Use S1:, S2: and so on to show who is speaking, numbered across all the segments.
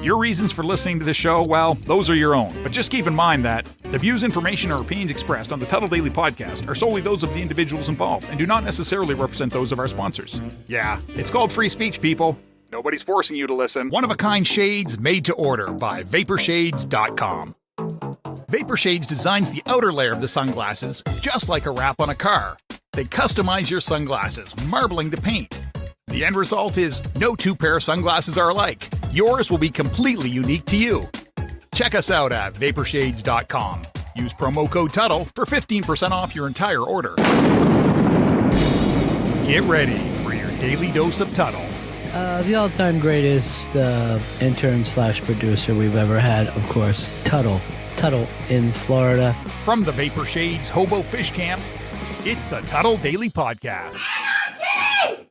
S1: Your reasons for listening to the show, well, those are your own. But just keep in mind that the views, information, or opinions expressed on the Tuddle Daily Podcast are solely those of the individuals involved and do not necessarily represent those of our sponsors. Yeah, it's called free speech, people. Nobody's forcing you to listen. One-of-a-kind shades made to order by VaporShades.com. Vapor Shades designs the outer layer of the sunglasses just like a wrap on a car. They customize your sunglasses, marbling the paint. The end result is no two pair of sunglasses are alike. Yours will be completely unique to you. Check us out at VaporShades.com. Use promo code Tuddle for 15% off your entire order. Get ready for your daily dose of Tuddle.
S2: The all-time greatest intern/producer we've ever had, of course, Tuddle. Tuddle in Florida.
S1: From the Vapor Shades Hobo Fish Camp, it's the Tuddle Daily Podcast.
S3: Anarchy!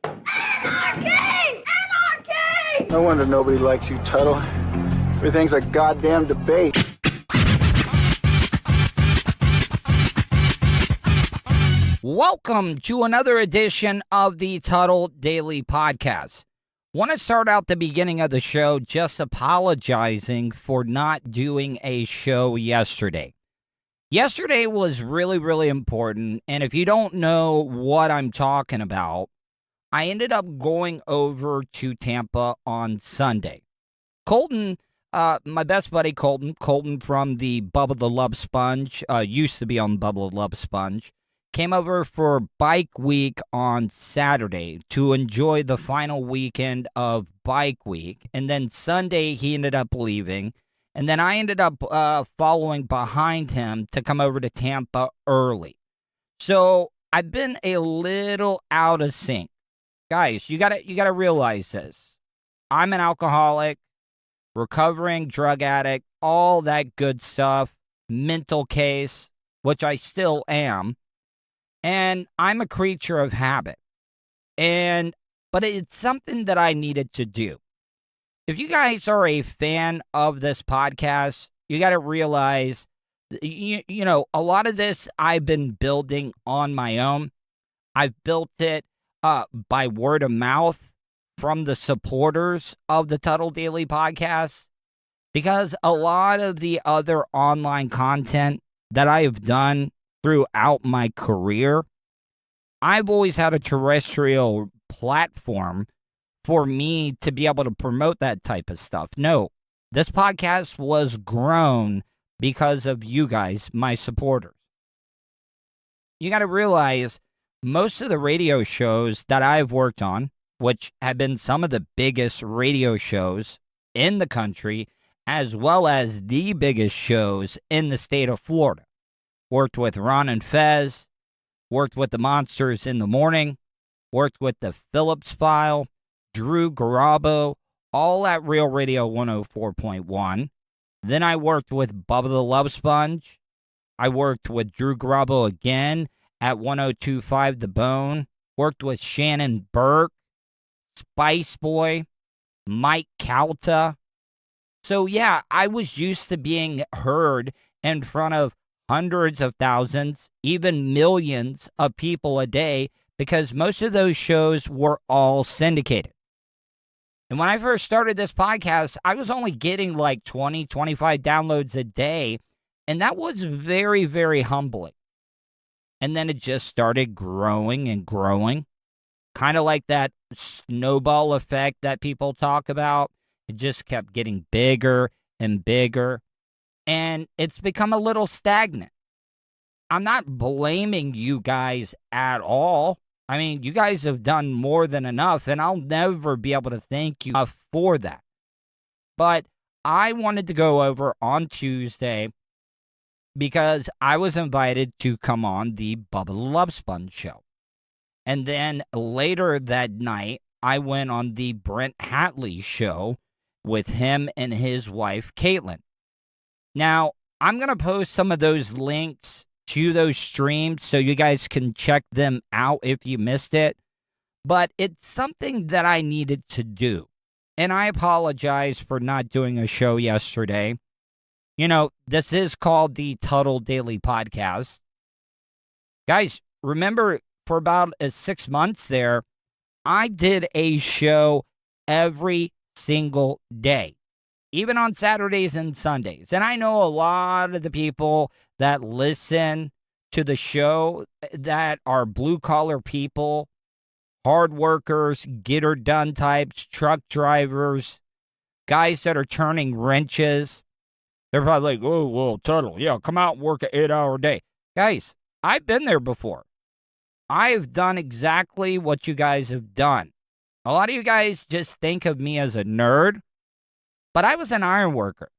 S3: Anarchy! Anarchy!
S4: No wonder nobody likes you, Tuddle. Everything's a goddamn debate.
S5: Welcome to another edition of the Tuddle Daily Podcast. Want to start out the beginning of the show just apologizing for not doing a show yesterday. Yesterday was really, really important, and if you don't know what I'm talking about, I ended up going over to Tampa on Sunday. Colton, my best buddy Colton from the Bubba the Love Sponge, used to be on Bubba the Love Sponge, came over for Bike Week on Saturday to enjoy the final weekend of Bike Week. And then Sunday, he ended up leaving. And then I ended up following behind him to come over to Tampa early. So I've been a little out of sync. Guys, you gotta realize this. I'm an alcoholic, recovering drug addict, all that good stuff, mental case, which I still am. And I'm a creature of habit. But it's something that I needed to do. If you guys are a fan of this podcast, you got to realize, you know, a lot of this I've been building on my own. I've built it by word of mouth from the supporters of the Tuddle Daily Podcast, because a lot of the other online content that I have done throughout my career, I've always had a terrestrial platform for me to be able to promote that type of stuff. No, this podcast was grown because of you guys, my supporters. You got to realize most of the radio shows that I've worked on, which have been some of the biggest radio shows in the country, as well as the biggest shows in the state of Florida. Worked with Ron and Fez, worked with the Monsters in the Morning, worked with the Phillips File, Drew Garabo, all at Real Radio 104.1. Then I worked with Bubba the Love Sponge. I worked with Drew Garabo again at 102.5 The Bone. Worked with Shannon Burke, Spice Boy, Mike Calta. So yeah, I was used to being heard in front of hundreds of thousands, even millions of people a day, because most of those shows were all syndicated. And when I first started this podcast, I was only getting like 20, 25 downloads a day, and that was very, very humbling. And then it just started growing and growing, kind of like that snowball effect that people talk about. It just kept getting bigger and bigger. And it's become a little stagnant. I'm not blaming you guys at all. I mean, you guys have done more than enough, and I'll never be able to thank you for that. But I wanted to go over on Tuesday because I was invited to come on the Bubba the Love Sponge show. And then later that night, I went on the Brent Hatley show with him and his wife, Caitlin. Now, I'm going to post some of those links to those streams so you guys can check them out if you missed it. But it's something that I needed to do. And I apologize for not doing a show yesterday. You know, this is called the Tuddle Daily Podcast. Guys, remember for about 6 months there, I did a show every single day. even on Saturdays and Sundays. And I know a lot of the people that listen to the show that are blue-collar people, hard workers, get-her-done types, truck drivers, guys that are turning wrenches. They're probably like, oh, well, Tuddle, yeah, come out and work an 8-hour day. Guys, I've been there before. I've done exactly what you guys have done. A lot of you guys just think of me as a nerd, but I was an iron worker.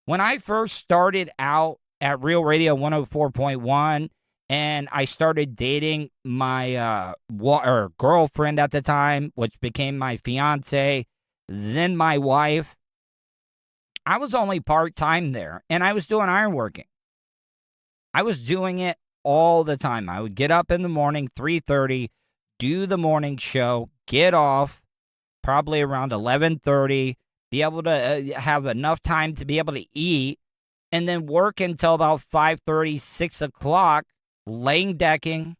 S5: When I first started out at Real Radio 104.1, and I started dating my girlfriend at the time, which became my fiance, then my wife, I was only part-time there, and I was doing ironworking. I was doing it all the time. I would get up in the morning, 3:30, do the morning show, get off probably around 11:30, be able to have enough time to be able to eat, and then work until about 5:30, 6 o'clock, laying decking,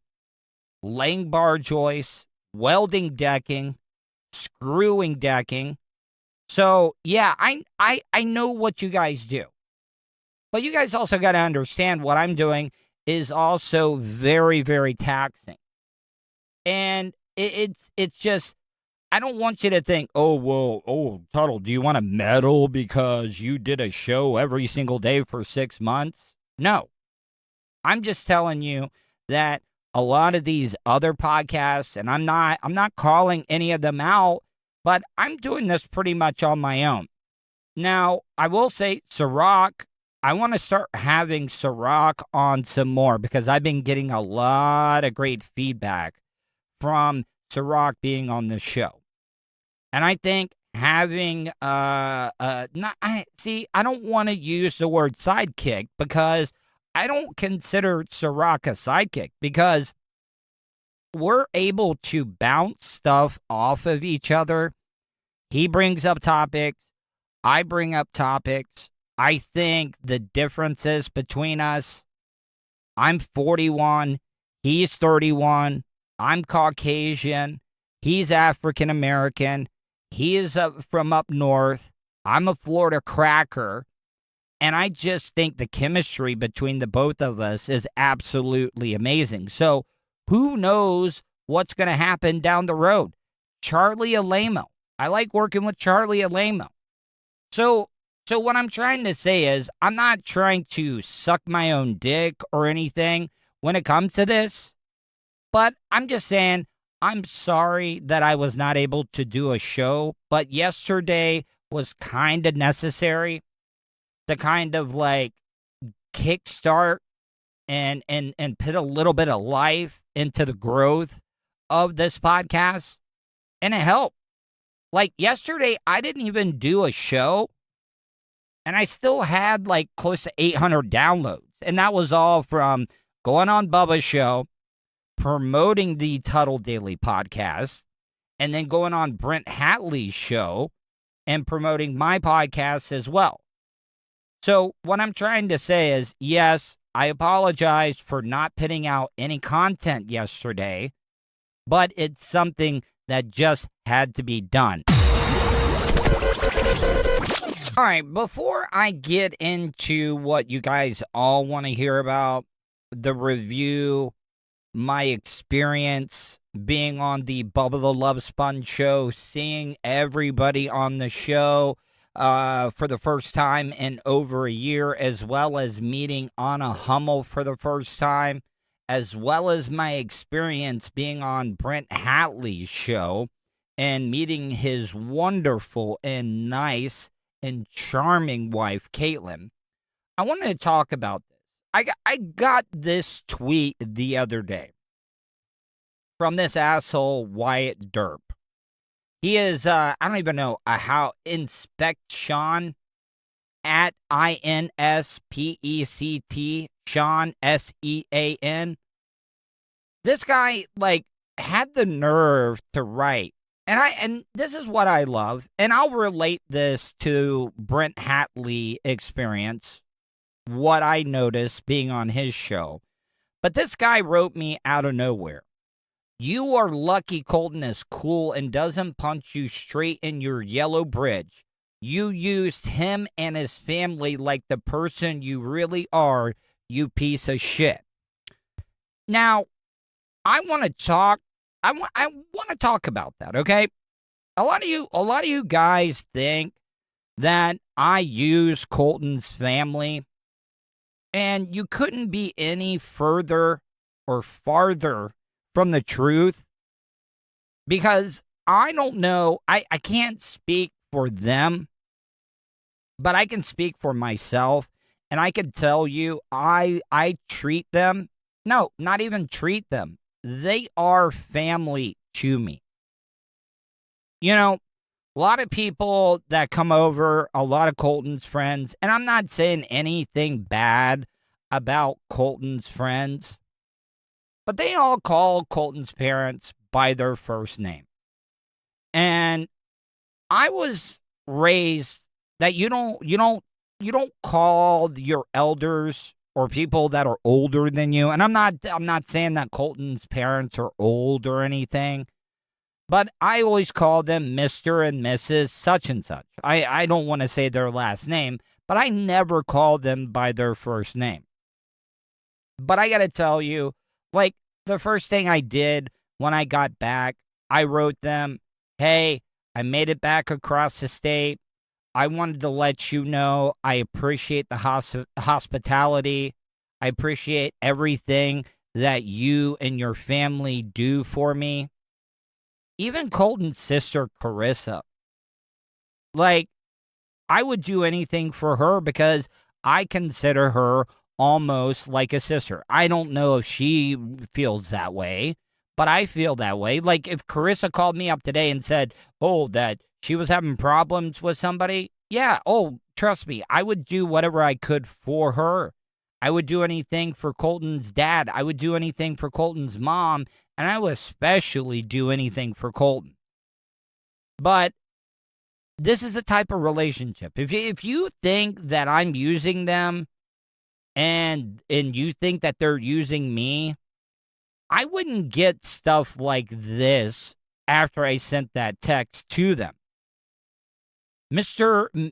S5: laying bar joists, welding decking, screwing decking. So, yeah, I know what you guys do. But you guys also got to understand what I'm doing is also very, very taxing. And it's just, I don't want you to think, Tuddle, do you want to medal because you did a show every single day for 6 months? No. I'm just telling you that a lot of these other podcasts, and I'm not calling any of them out, but I'm doing this pretty much on my own. Now, I will say, Ciroc, I want to start having Ciroc on some more because I've been getting a lot of great feedback from Ciroc being on the show. And I think having, I don't want to use the word sidekick because I don't consider Ciroc a sidekick because we're able to bounce stuff off of each other. He brings up topics. I bring up topics. I think the differences between us, I'm 41, he's 31, I'm Caucasian, he's African American, he is from up north, I'm a Florida cracker, and I just think the chemistry between the both of us is absolutely amazing. So who knows what's going to happen down the road? Charlie Alamo. I like working with Charlie Alamo. So what I'm trying to say is I'm not trying to suck my own dick or anything when it comes to this, but I'm just saying I'm sorry that I was not able to do a show, but yesterday was kind of necessary to kind of like kickstart and put a little bit of life into the growth of this podcast, and it helped. Like yesterday, I didn't even do a show, and I still had like close to 800 downloads. And that was all from going on Bubba's show, promoting the Tuddle Daily Podcast, and then going on Brent Hatley's show and promoting my podcast as well. So what I'm trying to say is, yes, I apologize for not putting out any content yesterday, but it's something that just had to be done. All right, before I get into what you guys all want to hear about, the review, my experience being on the Bubba the Love Sponge show, seeing everybody on the show for the first time in over a year, as well as meeting Anna Hummel for the first time, as well as my experience being on Brent Hatley's show and meeting his wonderful and nice and charming wife, Caitlin. I wanted to talk about this. I got this tweet the other day from this asshole, Wyatt Derp. He is, I don't even know how, Inspect Sean at INSPECT, Sean, SEAN. This guy, like, had the nerve to write. And this is what I love, and I'll relate this to Brent Hatley experience, what I noticed being on his show. But this guy wrote me out of nowhere. You are lucky Colton is cool and doesn't punch you straight in your yellow bridge. You used him and his family like the person you really are, you piece of shit. Now, I want to talk about that, okay? A lot of you guys think that I use Colton's family, and you couldn't be any further or farther from the truth, because I don't know, I can't speak for them, but I can speak for myself, and I can tell you I treat them, no, not even treat them. They are family to me. You know, a lot of people that come over, a lot of Colton's friends, and I'm not saying anything bad about Colton's friends, but they all call Colton's parents by their first name. And I was raised that you don't call your elders or people that are older than you. And I'm not saying that Colton's parents are old or anything, but I always call them Mr. and Mrs. such and such. I don't want to say their last name, but I never call them by their first name. But I got to tell you, like, the first thing I did when I got back, I wrote them, hey, I made it back across the state. I wanted to let you know I appreciate the hospitality. I appreciate everything that you and your family do for me. Even Colton's sister, Carissa. Like, I would do anything for her because I consider her almost like a sister. I don't know if she feels that way, but I feel that way. Like, if Carissa called me up today and said, oh, that she was having problems with somebody, yeah, oh, trust me, I would do whatever I could for her. I would do anything for Colton's dad. I would do anything for Colton's mom, and I would especially do anything for Colton. But this is a type of relationship. If you think that I'm using them and you think that they're using me, I wouldn't get stuff like this after I sent that text to them.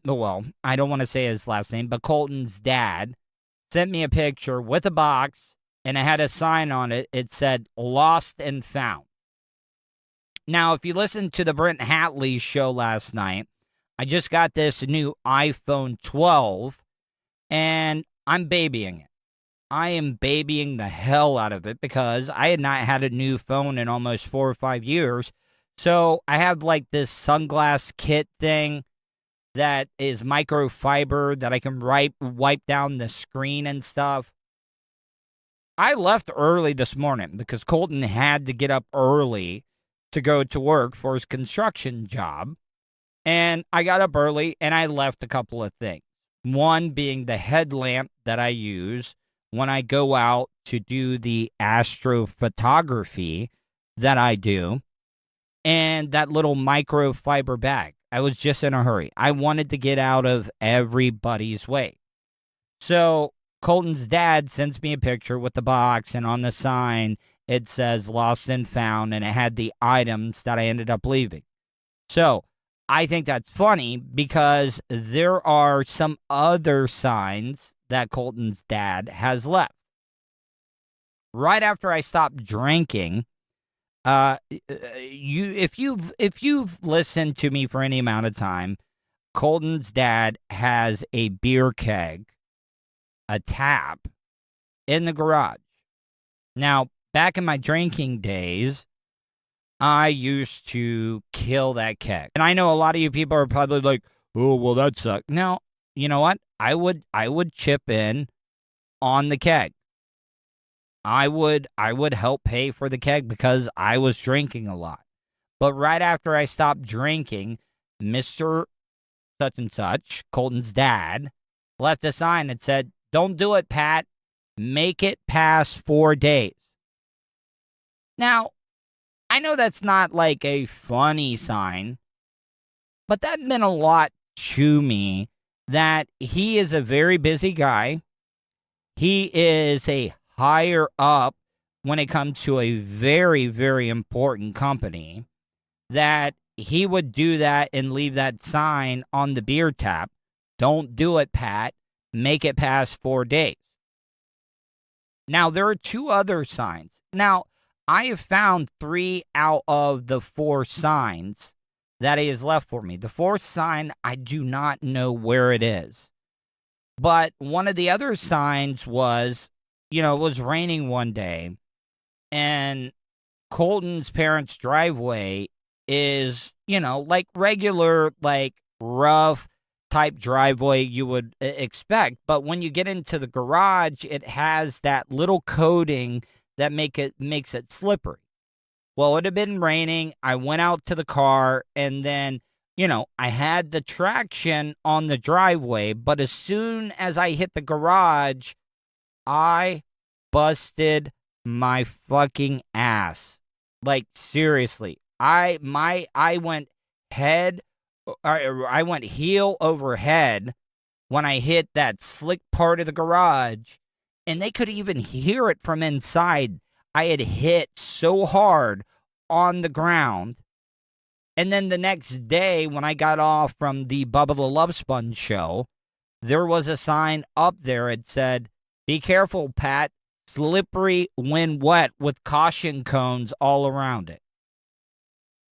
S5: Well, I don't want to say his last name, but Colton's dad sent me a picture with a box, and it had a sign on it. It said, lost and found. Now, if you listened to the Brent Hatley show last night, I just got this new iPhone 12, and I'm babying it. I am babying the hell out of it because I had not had a new phone in almost 4 or 5 years. So I have like this sunglass kit thing that is microfiber that I can wipe down the screen and stuff. I left early this morning because Colton had to get up early to go to work for his construction job. And I got up early and I left a couple of things. One being the headlamp that I use when I go out to do the astrophotography that I do, and that little microfiber bag. I was just in a hurry. I wanted to get out of everybody's way. So Colton's dad sends me a picture with the box, and on the sign, it says lost and found, and it had the items that I ended up leaving. So I think that's funny because there are some other signs that Colton's dad has left. Right after I stopped drinking, if you've listened to me for any amount of time, Colton's dad has a beer keg, a tap, in the garage. Now, back in my drinking days, I used to kill that keg. And I know a lot of you people are probably like, oh, well, that sucked. No, you know what? I would chip in on the keg. I would help pay for the keg because I was drinking a lot. But right after I stopped drinking, Mr. Such and Such, Colton's dad, left a sign that said, don't do it, Pat. Make it past 4 days. Now, I know that's not like a funny sign, but that meant a lot to me that he is a very busy guy. He is a higher up when it comes to a very, very important company, that he would do that and leave that sign on the beer tap. Don't do it, Pat. Make it past 4 days. Now, there are 2 other signs. Now, I have found 3 out of the 4 signs that he has left for me. The 4th sign, I do not know where it is. But one of the other signs was, it was raining one day, and Colton's parents' driveway is, like regular, like rough type driveway you would expect. But when you get into the garage, it has that little coating that makes it slippery. Well, it had been raining. I went out to the car, and then, I had the traction on the driveway, but as soon as I hit the garage, I busted my fucking ass. Like, seriously. I went I went heel over head when I hit that slick part of the garage, and they could even hear it from inside. I had hit so hard on the ground. And then the next day, when I got off from the Bubba the Love Sponge show, there was a sign up there. It said, "Be careful, Pat. Slippery when wet," with caution cones all around it.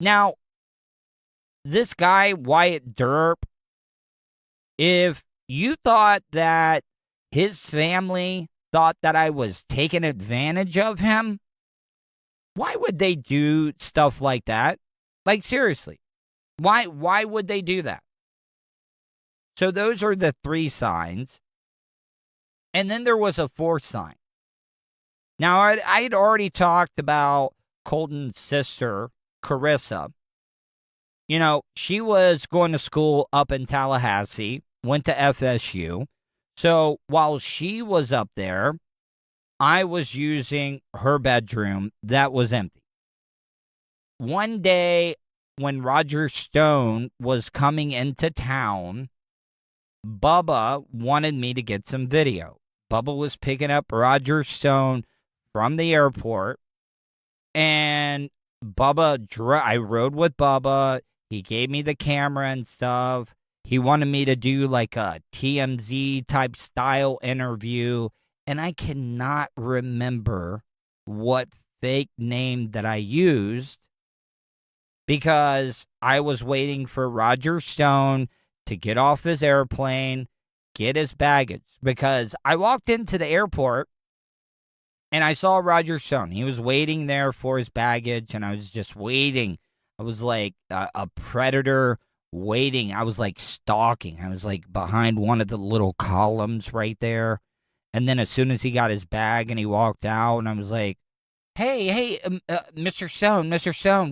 S5: Now, this guy, Wyatt Derp, if you thought that his family thought that I was taking advantage of him, why would they do stuff like that? Like, seriously, why would they do that? So those are the 3 signs. And then there was a 4th sign. Now, I had already talked about Colton's sister, Carissa. She was going to school up in Tallahassee, went to FSU. So while she was up there, I was using her bedroom that was empty. One day when Roger Stone was coming into town, Bubba wanted me to get some video. Bubba was picking up Roger Stone from the airport, and I rode with Bubba. He gave me the camera and stuff. He wanted me to do like a TMZ type style interview, and I cannot remember what fake name that I used because I was waiting for Roger Stone to get off his airplane, get his baggage, because I walked into the airport and I saw Roger Stone. He was waiting there for his baggage, and I was just waiting. I was like a predator waiting. I was like stalking. I was like behind one of the little columns right there. And then as soon as he got his bag and he walked out, and I was like, hey, Mr. Stone,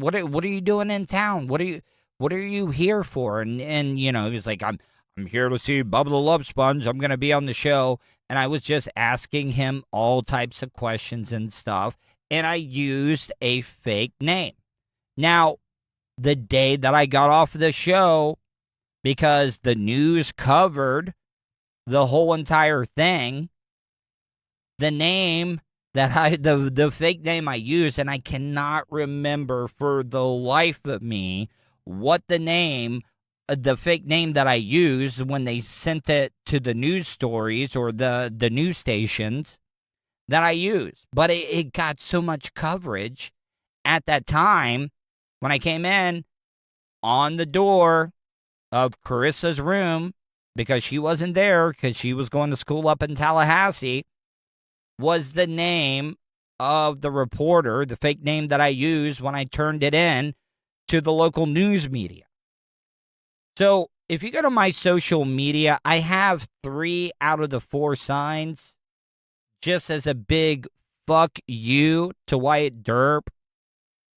S5: what are you doing in town? What are you here for? And he was like, I'm here to see Bubba the Love Sponge. I'm going to be on the show. And I was just asking him all types of questions and stuff. And I used a fake name. Now, the day that I got off of the show, because the news covered the whole entire thing, the name that the fake name I used, and I cannot remember for the life of me what the fake name that I used when they sent it to the news stories or the news stations that I used. But it got so much coverage at that time when I came in on the door of Carissa's room, because she wasn't there because she was going to school up in Tallahassee, was the name of the reporter, the fake name that I used when I turned it in to the local news media. So if you go to my social media, I have 3 out of the 4 signs just as a big fuck you to Wyatt Derp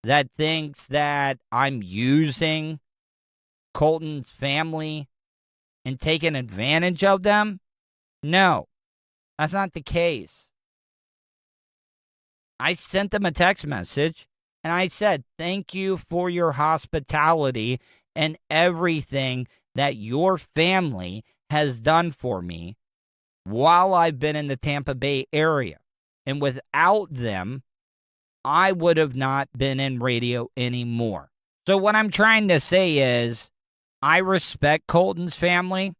S5: that thinks that I'm using Colton's family and taking advantage of them. No, that's not the case. I sent them a text message and I said, thank you for your hospitality and everything that your family has done for me while I've been in the Tampa Bay area. And without them, I would have not been in radio anymore. So what I'm trying to say is I respect Colton's family.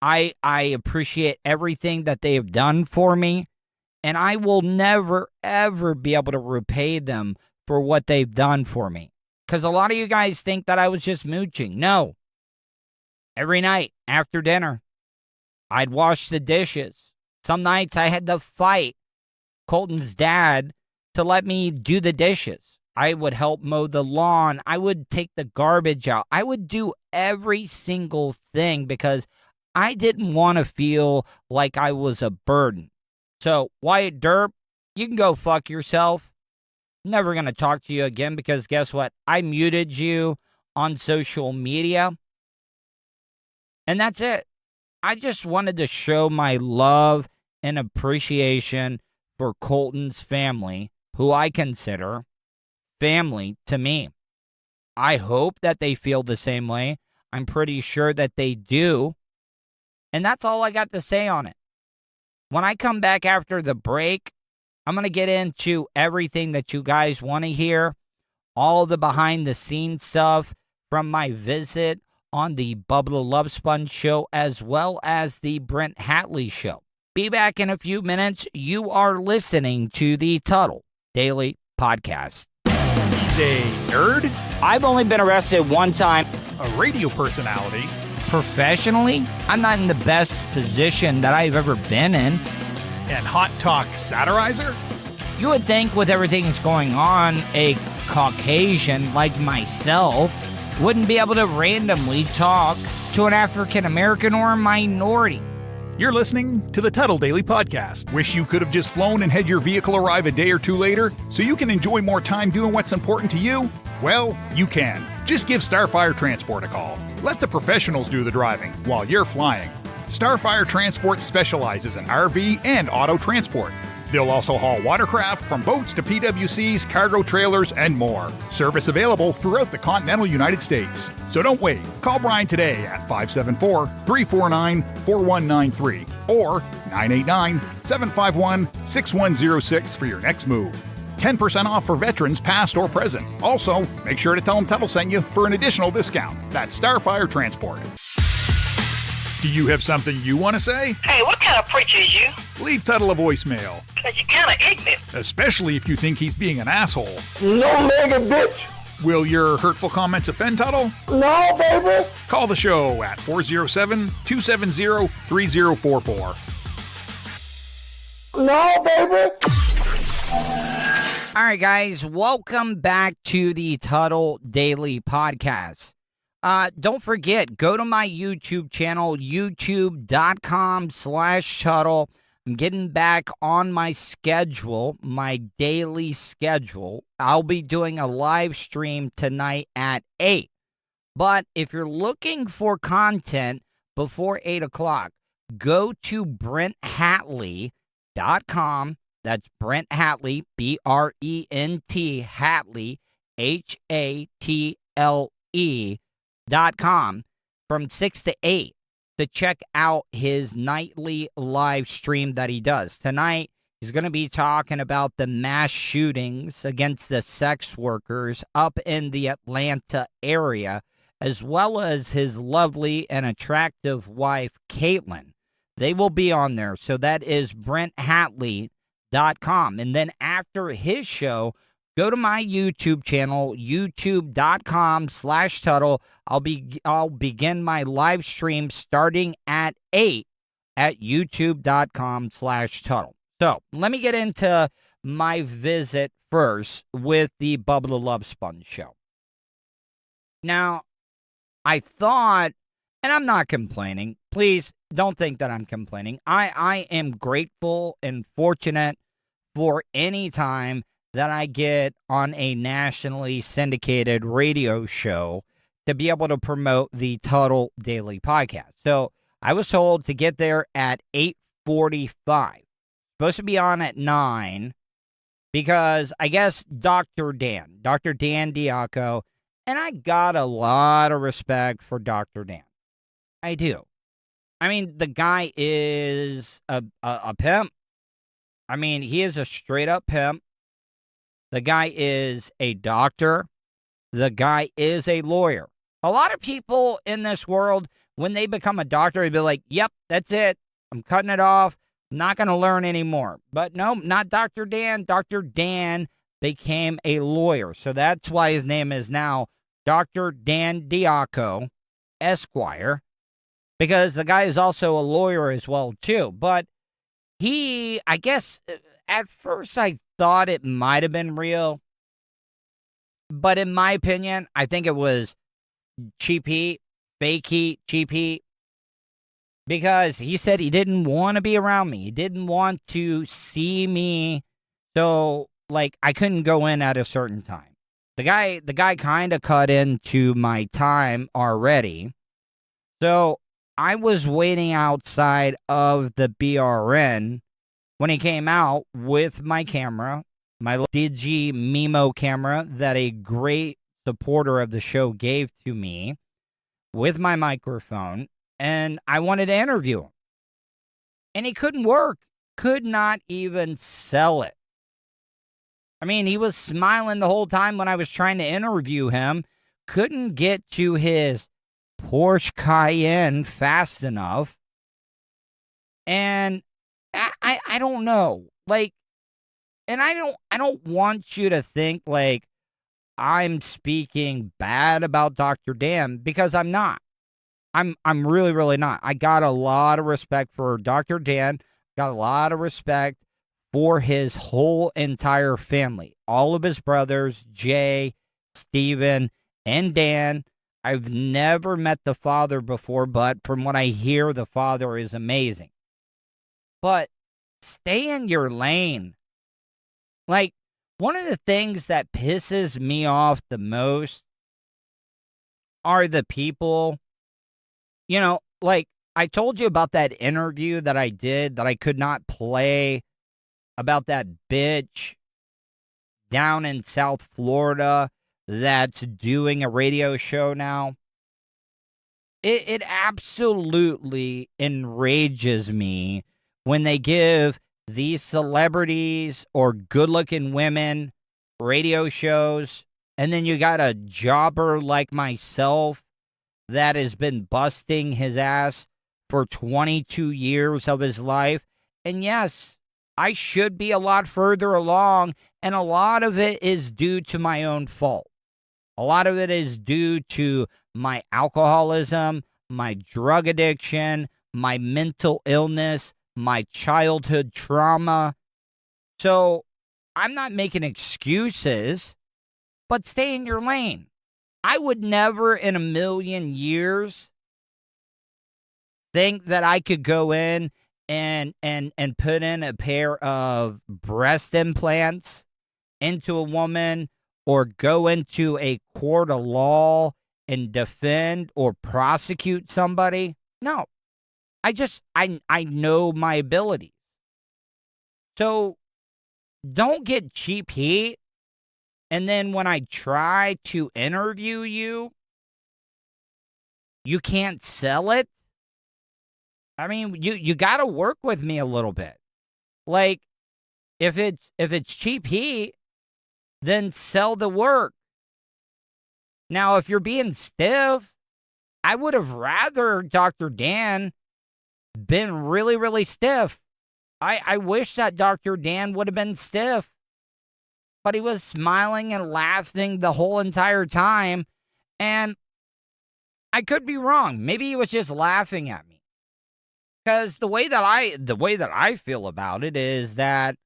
S5: I appreciate everything that they have done for me, and I will never, ever be able to repay them for what they've done for me. Because a lot of you guys think that I was just mooching. No. Every night after dinner, I'd wash the dishes. Some nights I had to fight Colton's dad to let me do the dishes. I would help mow the lawn. I would take the garbage out. I would do every single thing because I didn't want to feel like I was a burden. So, Wyatt Derp, you can go fuck yourself. Never going to talk to you again because guess what? I muted you on social media. And that's it. I just wanted to show my love and appreciation for Colton's family, who I consider family to me. I hope that they feel the same way. I'm pretty sure that they do. And that's all I got to say on it. When I come back after the break, I'm going to get into everything that you guys want to hear, all the behind-the-scenes stuff from my visit on the Bubba the Love Sponge show, as well as the Brent Hatley show. Be back in a few minutes. You are listening to the Tuddle Daily Podcast.
S1: He's a nerd,
S5: I've only been arrested one time.
S1: a radio personality,
S5: Professionally, I'm not in the best position that I've ever been in.
S1: and hot talk satirizer.
S5: You would think with everything that's going on, a Caucasian like myself wouldn't be able to randomly talk to an African American or a minority.
S1: You're listening to the Tuddle Daily Podcast. Wish you could have just flown and had your vehicle arrive a day or two later so you can enjoy more time doing what's important to you? Well, you can. Just give Starfire Transport a call. Let the professionals do the driving while you're flying. Starfire Transport specializes in RV and auto transport. They'll also haul watercraft from boats to PWCs, cargo trailers, and more. Service available throughout the continental United States. So don't wait. Call Brian today at 574-349-4193 or 989-751-6106 for your next move. 10% off for veterans past or present. Also, make sure to tell them Tuddle sent you for an additional discount. That's Starfire Transport. Do you have something you want to say?
S6: Hey, what kind of preacher is you?
S1: Leave Tuddle a voicemail,
S6: Cause you're kind of ignorant.
S1: especially if you think he's being an asshole.
S4: No-legged bitch.
S1: Will your hurtful comments offend Tuddle?
S4: No, baby.
S1: Call the show at 407-270-3044.
S4: No, baby.
S5: All right, guys, welcome back to the Tuddle Daily Podcast. Don't forget, go to my YouTube channel, youtube.com/Tuddle. I'm getting back on my schedule, my daily schedule. I'll be doing a live stream tonight at 8. But if you're looking for content before 8 o'clock, go to BrentHatley.com. That's Brent Hatley, B-R-E-N-T, Hatley, Hatle.com from 6 to 8 to check out his nightly live stream that he does. Tonight, he's going to be talking about the mass shootings against the sex workers up in the Atlanta area, as well as his lovely and attractive wife, Caitlin. They will be on there. So that is BrentHatley.com. And then after his show, go to my YouTube channel, youtube.com/Tuddle. I'll begin my live stream starting at 8 at youtube.com/Tuddle. So let me get into my visit first with the Bubba the Love Sponge show. Now, I thought, and I'm not complaining. Please don't think that I'm complaining. I am grateful and fortunate for any time that I get on a nationally syndicated radio show to be able to promote the Tuddle Daily Podcast. So I was told to get there at 8:45. Supposed to be on at 9 because I guess Dr. Dan Diaco, and I got a lot of respect for Dr. Dan. I do. I mean, the guy is a pimp. I mean, he is a straight up pimp. The guy is a doctor. the guy is a lawyer. A lot of people in this world, when they become a doctor, they'd be like, yep, that's it. I'm cutting it off. I'm not going to learn anymore. But no, not Dr. Dan. Dr. Dan became a lawyer. So that's why his name is now Dr. Dan Diaco, Esquire, because the guy is also a lawyer as well, too. But I guess, at first I thought it might have been real. But in my opinion, I think it was cheap heat, fake heat, cheap heat. Because he said he didn't want to be around me. He didn't want to see me. So, like, I couldn't go in at a certain time. The guy kind of cut into my time already. So, I was waiting outside of the BRN when he came out with my camera, my Digi Mimo camera that a great supporter of the show gave to me, with my microphone, and I wanted to interview him. And he couldn't work, could not even sell it. I mean, he was smiling the whole time when I was trying to interview him, couldn't get to his Porsche Cayenne fast enough. And I don't know. Like, and I don't want you to think like I'm speaking bad about Dr. Dan, because I'm not. I'm really, really not. I got a lot of respect for Dr. Dan. Got a lot of respect for his whole entire family. All of his brothers, Jay, Steven, and Dan. I've never met the father before, but from what I hear, the father is amazing. But stay in your lane. Like, one of the things that pisses me off the most are the people, like I told you about that interview that I did that I could not play about that bitch down in South Florida that's doing a radio show now. It absolutely enrages me when they give these celebrities or good-looking women radio shows, and then you got a jobber like myself that has been busting his ass for 22 years of his life. And yes, I should be a lot further along, and a lot of it is due to my own fault. A lot of it is due to my alcoholism, my drug addiction, my mental illness, my childhood trauma. So I'm not making excuses, but stay in your lane. I would never in a million years think that I could go in and put in a pair of breast implants into a woman, or go into a court of law and defend or prosecute somebody. No. I know my abilities. So don't get cheap heat. And then when I try to interview you, you can't sell it. I mean, you got to work with me a little bit. Like, if it's cheap heat, then sell the work. Now, if you're being stiff, I would have rather Dr. Dan been really, really stiff. I wish that Dr. Dan would have been stiff. But he was smiling and laughing the whole entire time. And I could be wrong. Maybe he was just laughing at me. Because the way that I feel about it is that,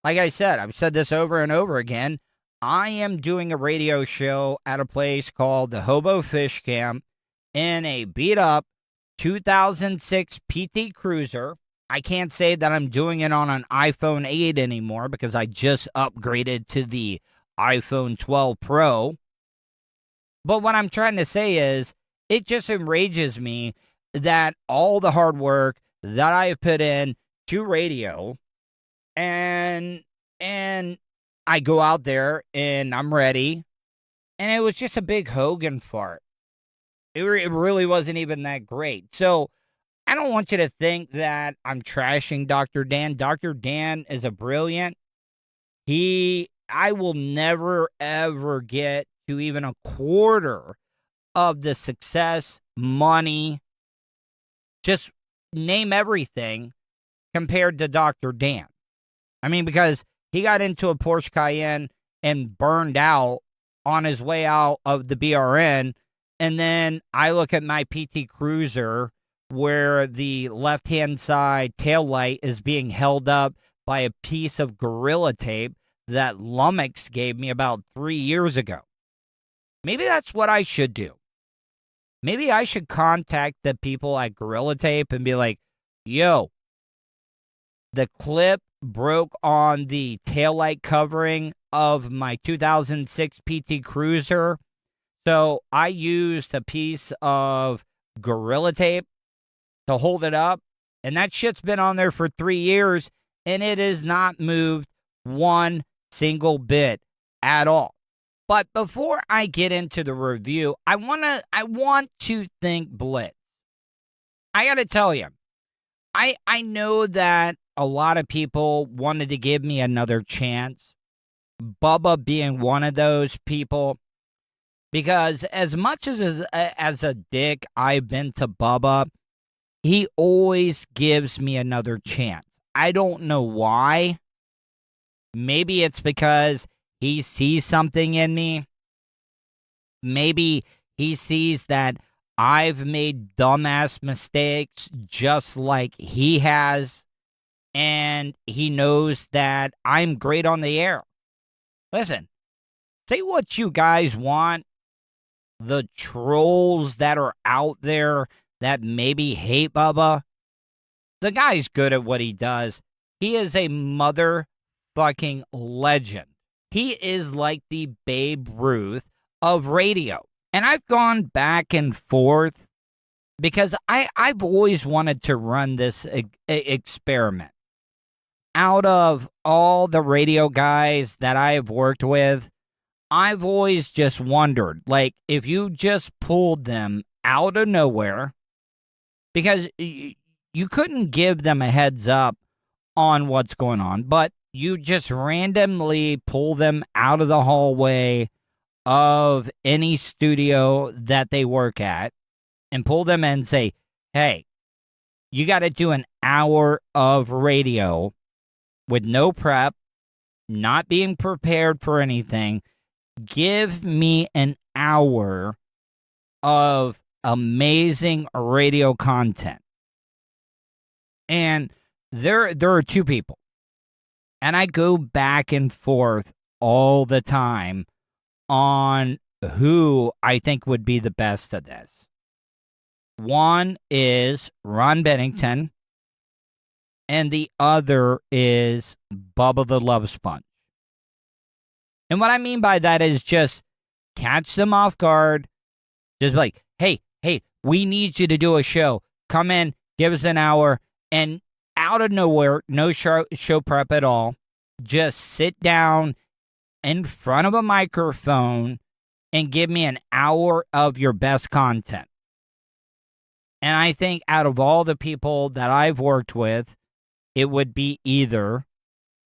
S5: like I said, I've said this over and over again, I am doing a radio show at a place called the Hobo Fish Camp in a beat-up 2006 PT Cruiser. I can't say that I'm doing it on an iPhone 8 anymore because I just upgraded to the iPhone 12 Pro. But what I'm trying to say is, it just enrages me that all the hard work that I've put in to radio, and I go out there and I'm ready, and it was just a big Hogan fart. It really wasn't even that great. So I don't want you to think that I'm trashing Dr. Dan. Dr. Dan is a brilliant. I will never, ever get to even a quarter of the success, money, just name everything compared to Dr. Dan. I mean, because he got into a Porsche Cayenne and burned out on his way out of the BRN. And then I look at my PT Cruiser where the left-hand side taillight is being held up by a piece of Gorilla Tape that Lummox gave me about 3 years ago. Maybe that's what I should do. Maybe I should contact the people at Gorilla Tape and be like, yo, the clip broke on the taillight covering of my 2006 PT Cruiser. So I used a piece of Gorilla Tape to hold it up. And that shit's been on there for 3 years, and it has not moved one single bit at all. But before I get into the review, I want to thank Blitz. I got to tell you, I know that a lot of people wanted to give me another chance, Bubba being one of those people, because as much as a dick I've been to Bubba, he always gives me another chance. I don't know why. Maybe it's because he sees something in me. Maybe he sees that I've made dumbass mistakes just like he has. And he knows that I'm great on the air. Listen, say what you guys want. The trolls that are out there that maybe hate Bubba. The guy's good at what he does. He is a motherfucking legend. He is like the Babe Ruth of radio. And I've gone back and forth because I've always wanted to run this experiment. Out of all the radio guys that I've worked with, I've always just wondered, like, if you just pulled them out of nowhere, because you couldn't give them a heads up on what's going on, but you just randomly pull them out of the hallway of any studio that they work at and pull them in and say, hey, you got to do an hour of radio with no prep, not being prepared for anything. Give me an hour of amazing radio content. And there are two people. And I go back and forth all the time on who I think would be the best at this. One is Ron Bennington, and the other is Bubba the Love Sponge. And what I mean by that is just catch them off guard. Just like, hey, we need you to do a show. Come in, give us an hour, and out of nowhere, no show prep at all. Just sit down in front of a microphone and give me an hour of your best content. And I think out of all the people that I've worked with, it would be either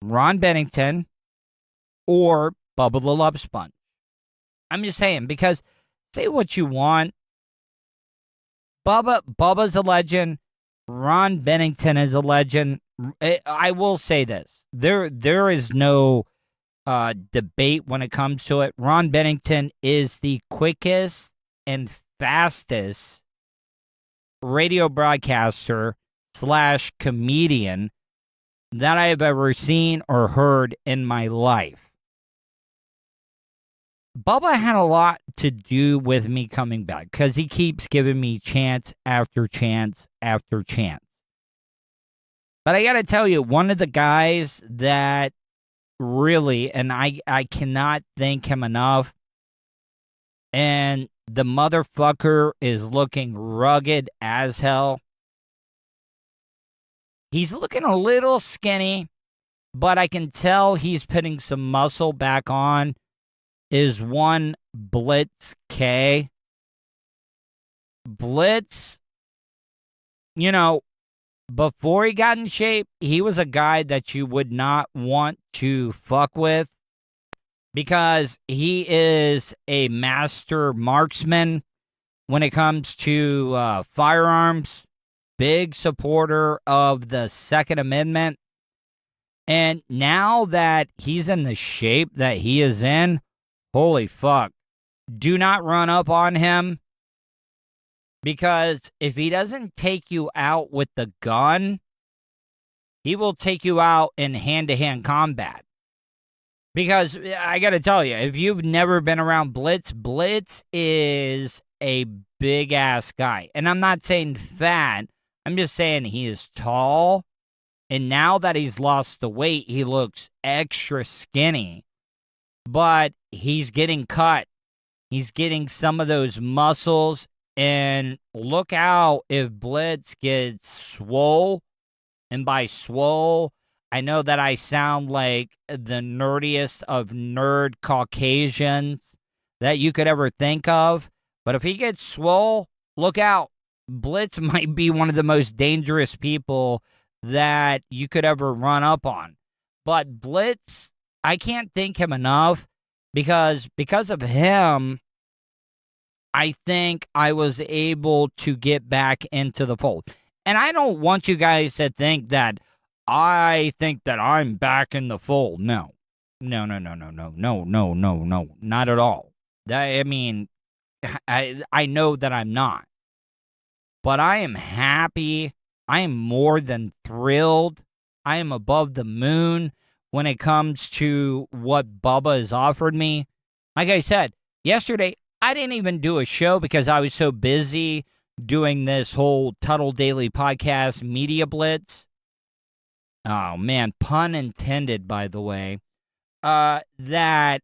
S5: Ron Bennington or Bubba the Love Sponge. I'm just saying, because say what you want. Bubba's a legend. Ron Bennington is a legend. I will say this. There is no debate when it comes to it. Ron Bennington is the quickest and fastest radio broadcaster / comedian that I have ever seen or heard in my life. Bubba had a lot to do with me coming back because he keeps giving me chance after chance after chance. But I got to tell you, one of the guys that really, and I cannot thank him enough, and the motherfucker is looking rugged as hell. He's looking a little skinny, but I can tell he's putting some muscle back on. Is one Blitz K. Blitz, before he got in shape, he was a guy that you would not want to fuck with. because he is a master marksman when it comes to firearms, big supporter of the Second Amendment. And now that he's in the shape that he is in, holy fuck, do not run up on him, because if he doesn't take you out with the gun, he will take you out in hand-to-hand combat. Because I got to tell you, if you've never been around Blitz, Blitz is a big-ass guy. And I'm not saying fat. I'm just saying he is tall. And now that he's lost the weight, he looks extra skinny. But he's getting cut. He's getting some of those muscles. And look out if Blitz gets swole. And by swole, I know that I sound like the nerdiest of nerd Caucasians that you could ever think of. But if he gets swole, look out. Blitz might be one of the most dangerous people that you could ever run up on. But Blitz, I can't thank him enough, because of him, I think I was able to get back into the fold. And I don't want you guys to think that I think that I'm back in the fold. No, not at all. I mean, I know that I'm not. But I am happy. I am more than thrilled. I am above the moon when it comes to what Bubba has offered me. Like I said, yesterday, I didn't even do a show because I was so busy doing this whole Tuddle Daily Podcast media blitz. Oh, man, pun intended, by the way. That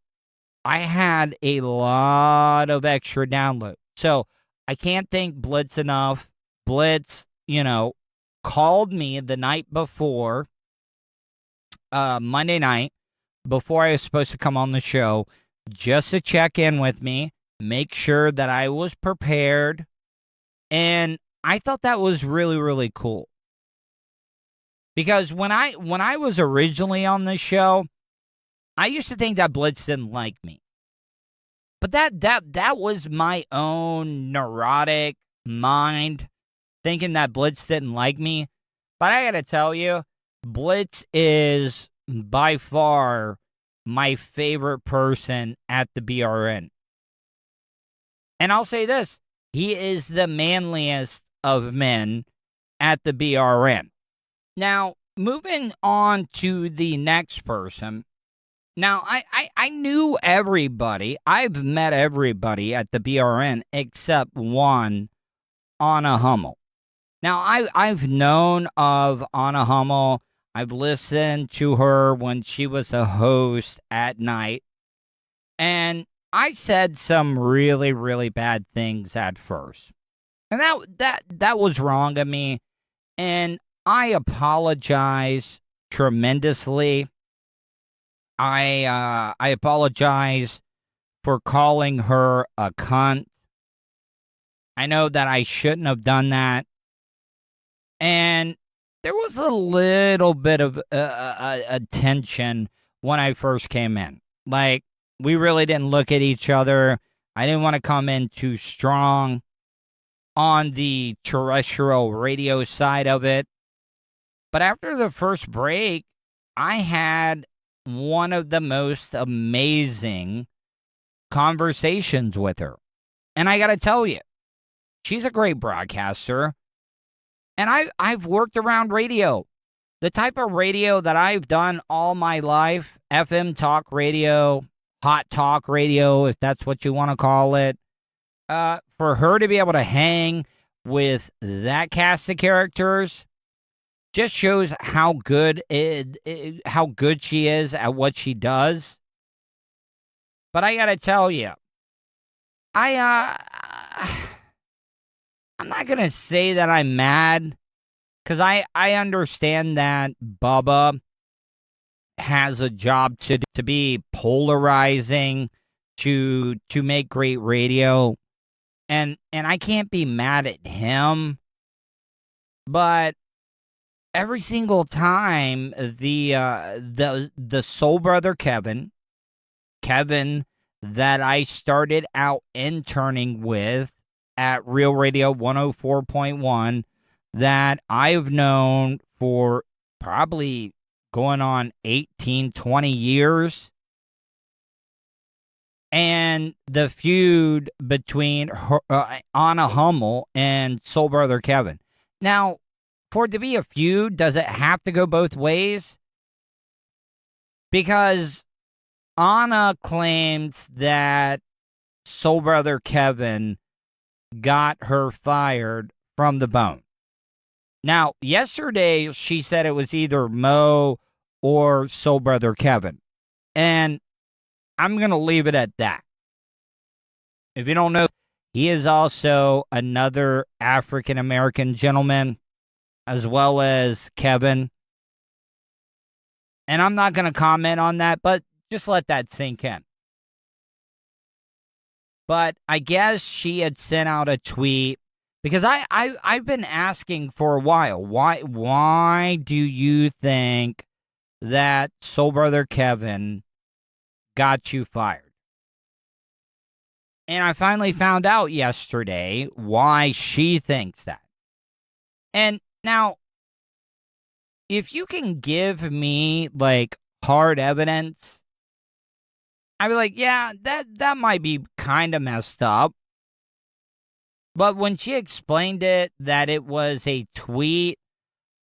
S5: I had a lot of extra downloads. So I can't thank Blitz enough. Blitz, called me the night before, Monday night, before I was supposed to come on the show, just to check in with me, make sure that I was prepared. And I thought that was really, really cool. Because when I was originally on the show, I used to think that Blitz didn't like me. But that was my own neurotic mind thinking that Blitz didn't like me. But I gotta tell you, Blitz is by far my favorite person at the BRN. And I'll say this, he is the manliest of men at the BRN. Now, moving on to the next person. Now, I knew everybody. I've met everybody at the BRN except one, Anna Hummel. Now, I've known of Anna Hummel. I've listened to her when she was a host at night. And I said some really, really bad things at first. And that was wrong of me. And I apologize tremendously. I apologize for calling her a cunt. I know that I shouldn't have done that. And there was a little bit of a tension when I first came in. Like, we really didn't look at each other. I didn't want to come in too strong on the terrestrial radio side of it. But after the first break, I had one of the most amazing conversations with her. And I got to tell you, she's a great broadcaster. And I've worked around radio. The type of radio that I've done all my life, FM talk radio, hot talk radio, if that's what you want to call it. For her to be able to hang with that cast of characters just shows how good she is at what she does. But I gotta tell you, I'm not gonna say that I'm mad, because I understand that Bubba has a job to be polarizing, to make great radio, and I can't be mad at him. But every single time the Soul Brother Kevin Kevin that I started out interning with at Real Radio 104.1 that I've known for probably going on 18, 20 years. And the feud between Anna Hummel and Soul Brother Kevin. Now, for it to be a feud, does it have to go both ways? Because Anna claims that Soul Brother Kevin got her fired from the bone. Now, yesterday, she said it was either Mo or Soul Brother Kevin. And I'm going to leave it at that. If you don't know, he is also another African-American gentleman, as well as Kevin. And I'm not going to comment on that, but just let that sink in. But I guess she had sent out a tweet, because I've been asking for a while, why do you think that Soul Brother Kevin got you fired? And I finally found out yesterday why she thinks that. And now, if you can give me, like, hard evidence, I'd be like, yeah, that might be kind of messed up. But when she explained it, that it was a tweet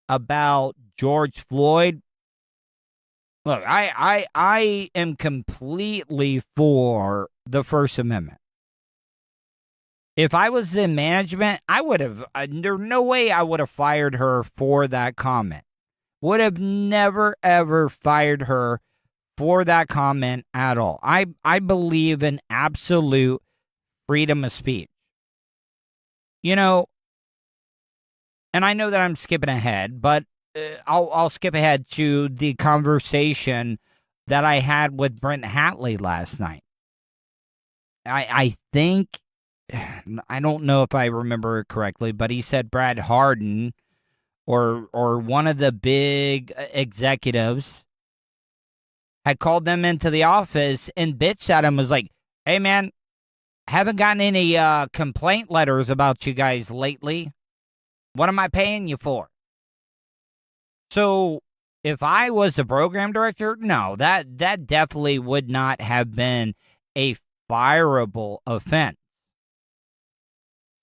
S5: about George Floyd, look, I am completely for the First Amendment. If I was in management, I would have, there's no way I would have fired her for that comment. Would have never, ever fired her for that comment at all. I believe in absolute freedom of speech. You know, and I know that I'm skipping ahead, but I'll skip ahead to the conversation that I had with Brent Hatley last night. I think, I don't know if I remember it correctly, but he said Brad Harden or one of the big executives had called them into the office and bitched at him, was like, hey, man, haven't gotten any complaint letters about you guys lately. What am I paying you for? So if I was the program director, no, that definitely would not have been a fireable offense.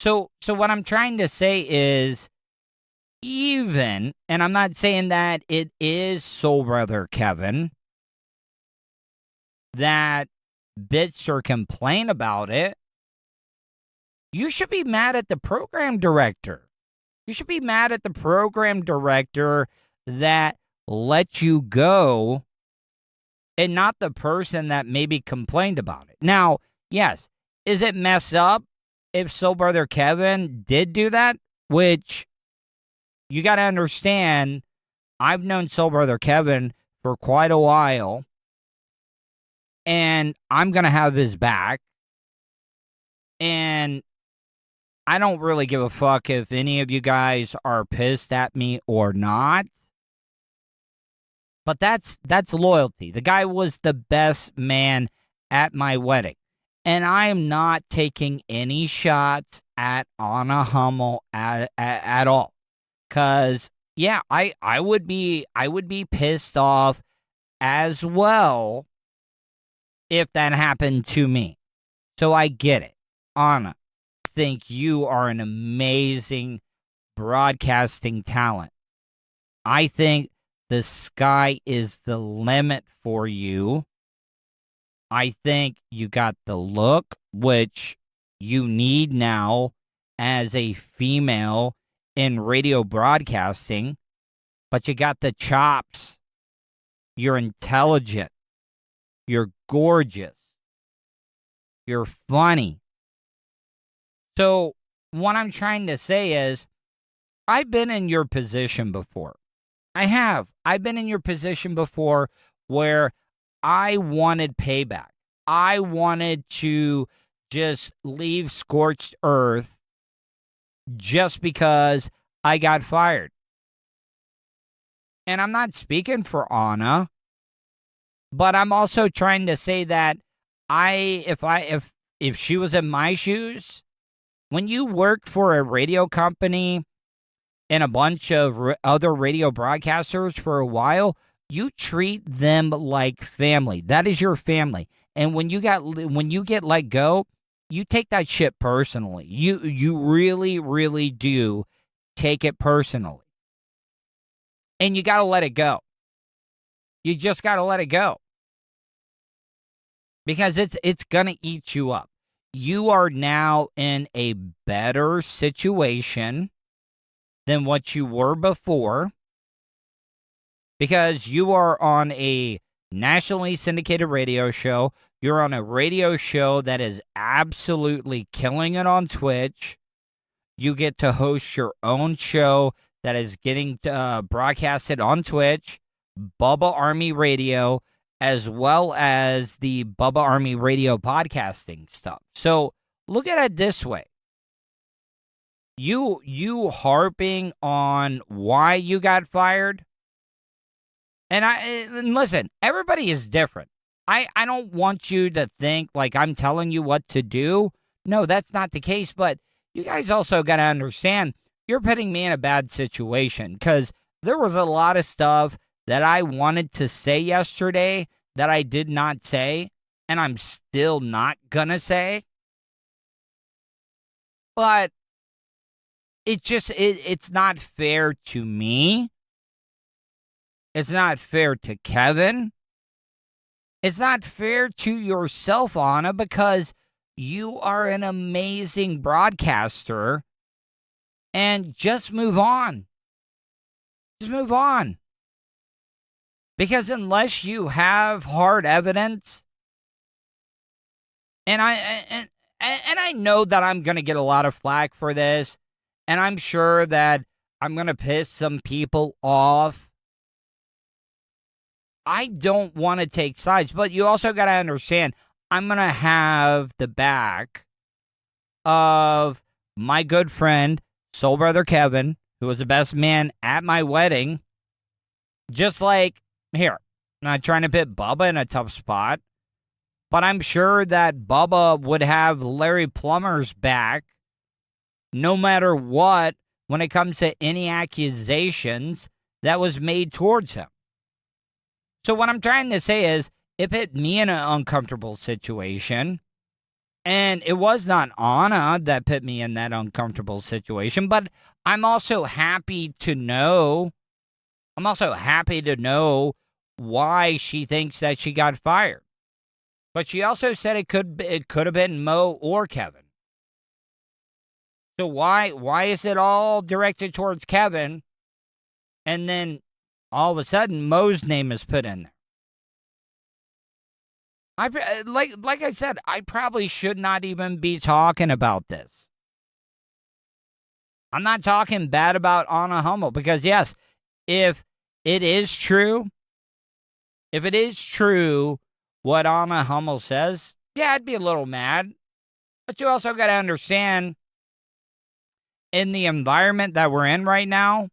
S5: So what I'm trying to say is, even, and I'm not saying that it is Soul Brother Kevin that bitch or complain about it, you should be mad at the program director. You should be mad at the program director that let you go and not the person that maybe complained about it. Now, yes, is it messed up if Soul Brother Kevin did do that? Which, you got to understand, I've known Soul Brother Kevin for quite a while, and I'm going to have his back. And I don't really give a fuck if any of you guys are pissed at me or not. But that's loyalty. The guy was the best man at my wedding. And I am not taking any shots at Anna Hummel at all. Because, yeah, I would be pissed off as well if that happened to me. So I get it. Anna, I think you are an amazing broadcasting talent. I think the sky is the limit for you. I think you got the look, which you need now as a female in radio broadcasting, but you got the chops. You're intelligent. You're gorgeous. You're funny. So what I'm trying to say is, I've been in your position before. I have. I've been in your position before where I wanted payback. I wanted to just leave scorched earth just because I got fired. And I'm not speaking for Anna, but I'm also trying to say that if she was in my shoes, when you work for a radio company and a bunch of other radio broadcasters for a while, you treat them like family. That is your family. And when you get let go, you take that shit personally. You really, really do take it personally. And you got to let it go. You just got to let it go. Because it's going to eat you up. You are now in a better situation than what you were before, because you are on a nationally syndicated radio show. You're on a radio show that is absolutely killing it on Twitch. You get to host your own show that is getting broadcasted on Twitch, Bubba Army Radio, as well as the Bubba Army Radio podcasting stuff. So look at it this way. You harping on why you got fired. And listen, everybody is different. I don't want you to think like I'm telling you what to do. No, that's not the case. But you guys also got to understand, you're putting me in a bad situation, because there was a lot of stuff that I wanted to say yesterday that I did not say, and I'm still not gonna say. But it's not fair to me. It's not fair to Kevin. It's not fair to yourself, Anna, because you are an amazing broadcaster, and just move on. Just move on. Because unless you have hard evidence, and I know that I'm going to get a lot of flack for this, and I'm sure that I'm going to piss some people off. I don't want to take sides, but you also got to understand, I'm going to have the back of my good friend, Soul Brother Kevin, who was the best man at my wedding. Just like, here, I'm not trying to put Bubba in a tough spot, but I'm sure that Bubba would have Larry Plummer's back no matter what when it comes to any accusations that was made towards him. So what I'm trying to say is, it put me in an uncomfortable situation, and it was not Anna that put me in that uncomfortable situation, but I'm also happy to know why she thinks that she got fired. But she also said it could have been Mo or Kevin. So why is it all directed towards Kevin, and then all of a sudden Mo's name is put in there? Like I said, I probably should not even be talking about this. I'm not talking bad about Anna Hummel, because yes, if it is true what Anna Hummel says, yeah, I'd be a little mad. But you also got to understand, in the environment that we're in right now,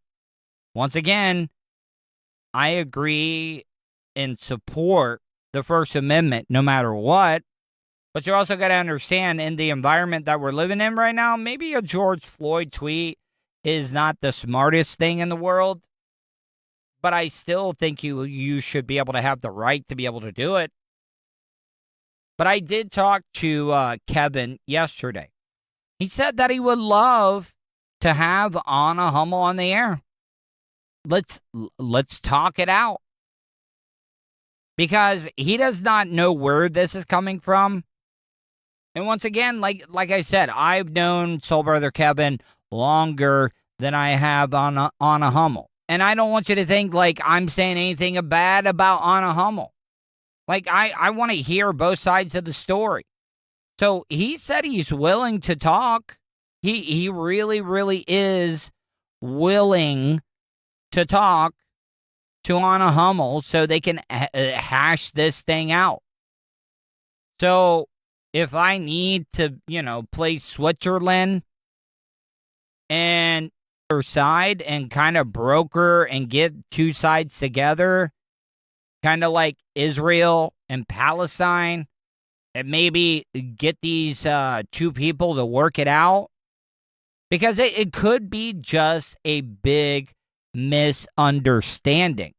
S5: once again, I agree and support the First Amendment no matter what. But you also got to understand, in the environment that we're living in right now, maybe a George Floyd tweet is not the smartest thing in the world, but I still think you should be able to have the right to be able to do it. But I did talk to Kevin yesterday. He said that he would love to have Anna Hummel on the air. Let's talk it out. Because he does not know where this is coming from. And once again, like I said, I've known Soul Brother Kevin longer than I have Anna Hummel. And I don't want you to think like I'm saying anything bad about Anna Hummel. Like, I want to hear both sides of the story. So he said he's willing to talk. He really, really is willing to talk to Anna Hummel so they can hash this thing out. So if I need to, play Switzerland and her side and kind of broker and get two sides together, kind of like Israel and Palestine, and maybe get these two people to work it out, because it could be just a big misunderstanding.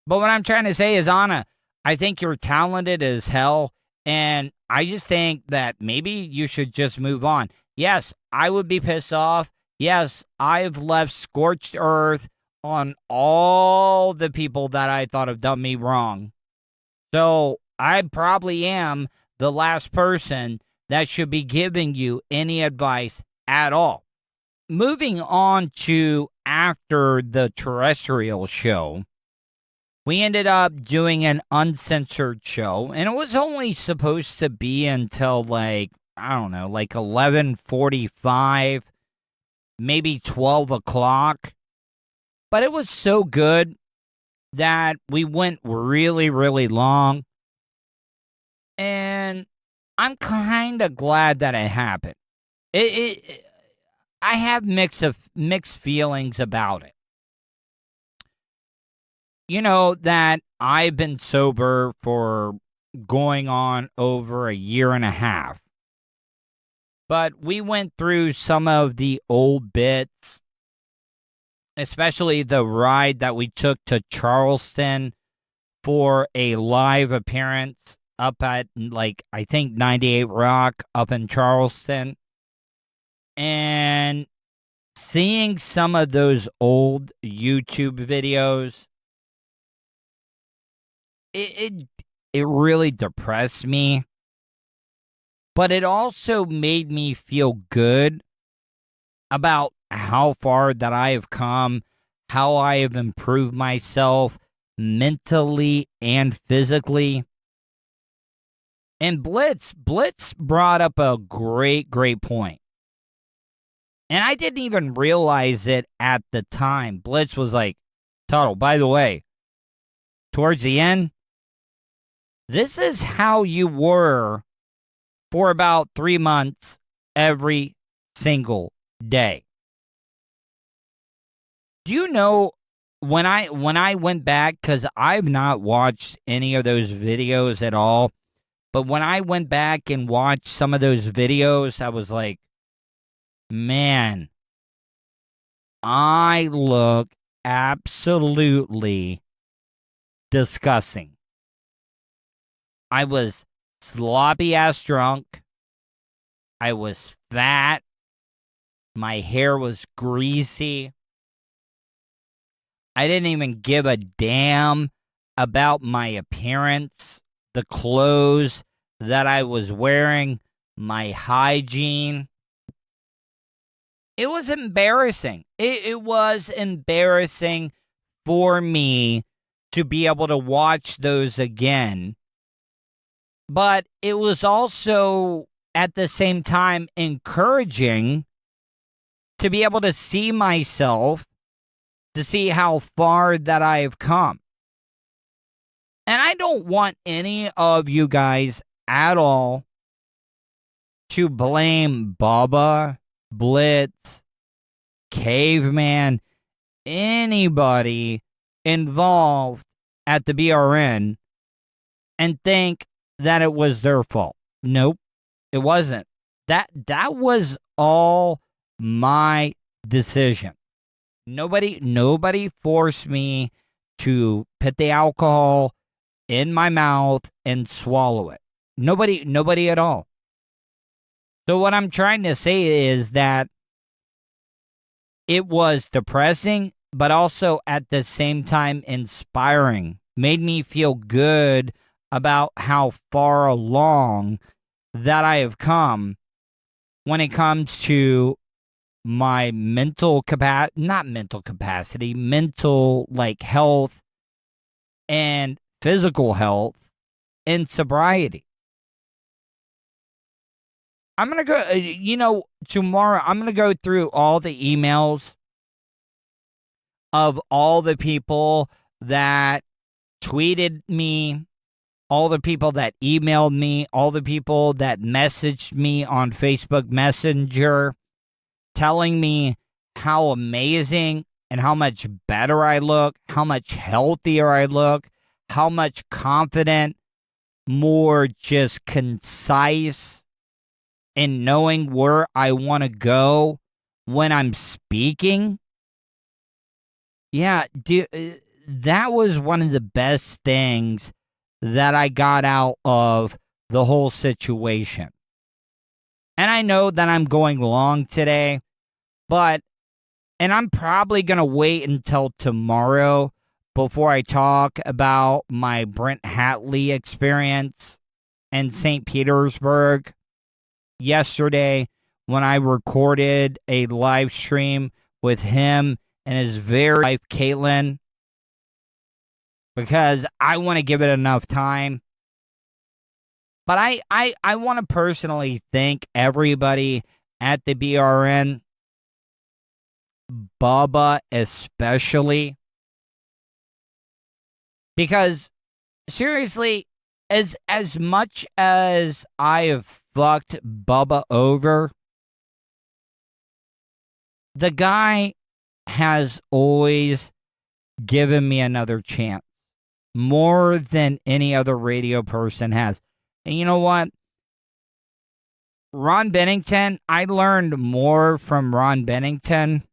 S5: But what I'm trying to say is, Anna, I think you're talented as hell, and I just think that maybe you should just move on. Yes, I would be pissed off. Yes, I've left scorched earth on all the people that I thought have done me wrong. So I probably am the last person that should be giving you any advice at all. Moving on to after the terrestrial show, we ended up doing an uncensored show, and it was only supposed to be until like 11:45, maybe 12 o'clock. But it was so good that we went really, really long. And I'm kind of glad that it happened. I have mixed feelings about it. You know that I've been sober for going on over a year and a half. But we went through some of the old bits, especially the ride that we took to Charleston for a live appearance up at, I think 98 Rock up in Charleston. And seeing some of those old YouTube videos, it really depressed me. But it also made me feel good about how far that I have come, how I have improved myself mentally and physically. And Blitz brought up a great point. And I didn't even realize it at the time. Blitz was like, Tuddle, by the way, towards the end, this is how you were for about 3 months every single day. Do you know, when I went back, because I've not watched any of those videos at all, but when I went back and watched some of those videos, I was like, man, I look absolutely disgusting. I was sloppy-ass drunk. I was fat. My hair was greasy. I didn't even give a damn about my appearance, the clothes that I was wearing, my hygiene. It was embarrassing. It was embarrassing for me to be able to watch those again. But it was also, at the same time, encouraging to be able to see myself, to see how far that I've come. And I don't want any of you guys at all to blame Bubba, Blitz, Caveman, anybody involved at the BRN and think that it was their fault. Nope, it wasn't. That was all my decision. Nobody forced me to put the alcohol in my mouth and swallow it. Nobody at all. So what I'm trying to say is that it was depressing, but also at the same time inspiring. Made me feel good about how far along that I have come when it comes to my mental health and physical health and sobriety. I'm going to go, tomorrow I'm going to go through all the emails of all the people that tweeted me, all the people that emailed me, all the people that messaged me on Facebook Messenger, telling me how amazing and how much better I look, how much healthier I look, how much confident more just concise in knowing where I want to go when I'm speaking. Yeah, that was one of the best things that I got out of the whole situation. And I know that I'm going long today, and I'm probably going to wait until tomorrow before I talk about my Brent Hatley experience in St. Petersburg yesterday when I recorded a live stream with him and his very wife, Caitlin, because I want to give it enough time. But I want to personally thank everybody at the BRN, Bubba especially, because seriously, as much as I have fucked Bubba over, the guy has always given me another chance, more than any other radio person has. And you know what? Ron Bennington, I learned more from Ron Bennington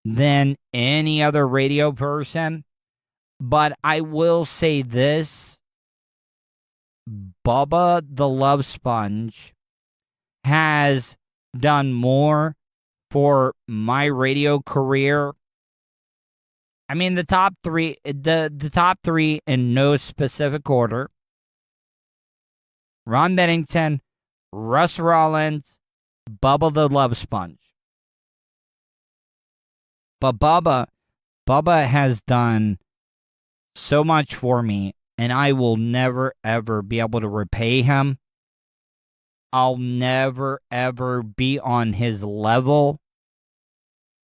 S5: than any other radio person. But I will say this, Bubba the Love Sponge has done more for my radio career. I mean, the top three in no specific order: Ron Bennington, Russ Rollins, Bubba the Love Sponge. But Bubba has done so much for me, and I will never, ever be able to repay him. I'll never, ever be on his level.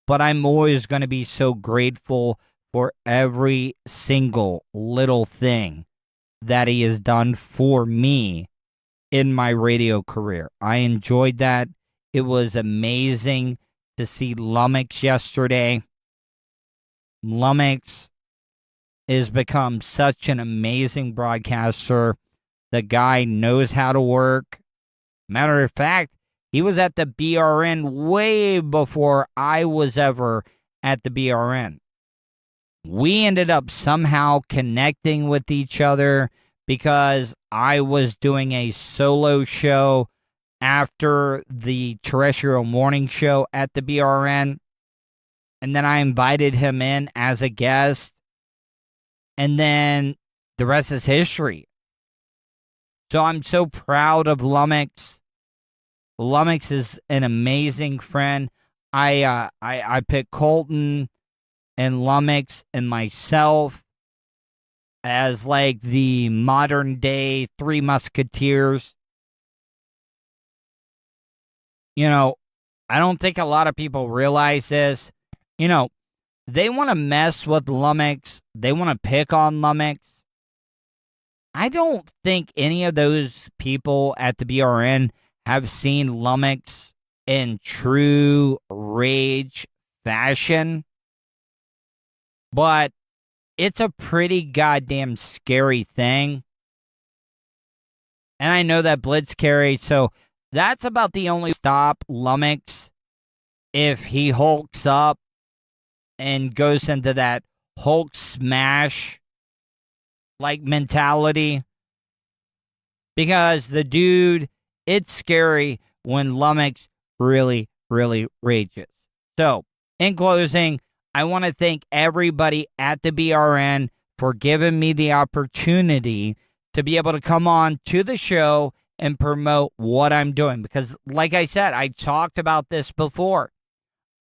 S5: But I'm always going to be so grateful for every single little thing that he has done for me in my radio career. I enjoyed that. It was amazing to see Lummox yesterday. Lummox has become such an amazing broadcaster. The guy knows how to work. Matter of fact, he was at the BRN way before I was ever at the BRN. We ended up somehow connecting with each other because I was doing a solo show after the terrestrial morning show at the BRN. And then I invited him in as a guest. And then the rest is history. So I'm so proud of Lummox. Lummox is an amazing friend. I picked Colton and Lummox and myself as like the modern day Three Musketeers. You know, I don't think a lot of people realize this. You know, they want to mess with Lummox. They want to pick on Lummox. I don't think any of those people at the BRN have seen Lummox in true rage fashion. But it's a pretty goddamn scary thing. And I know that Blitz carries, so that's about the only stop Lummox if he hulks up and goes into that Hulk smash like mentality. Because the dude, it's scary when Lummox really, really rages. So, in closing, I want to thank everybody at the BRN for giving me the opportunity to be able to come on to the show and promote what I'm doing. Because, like I said, I talked about this before.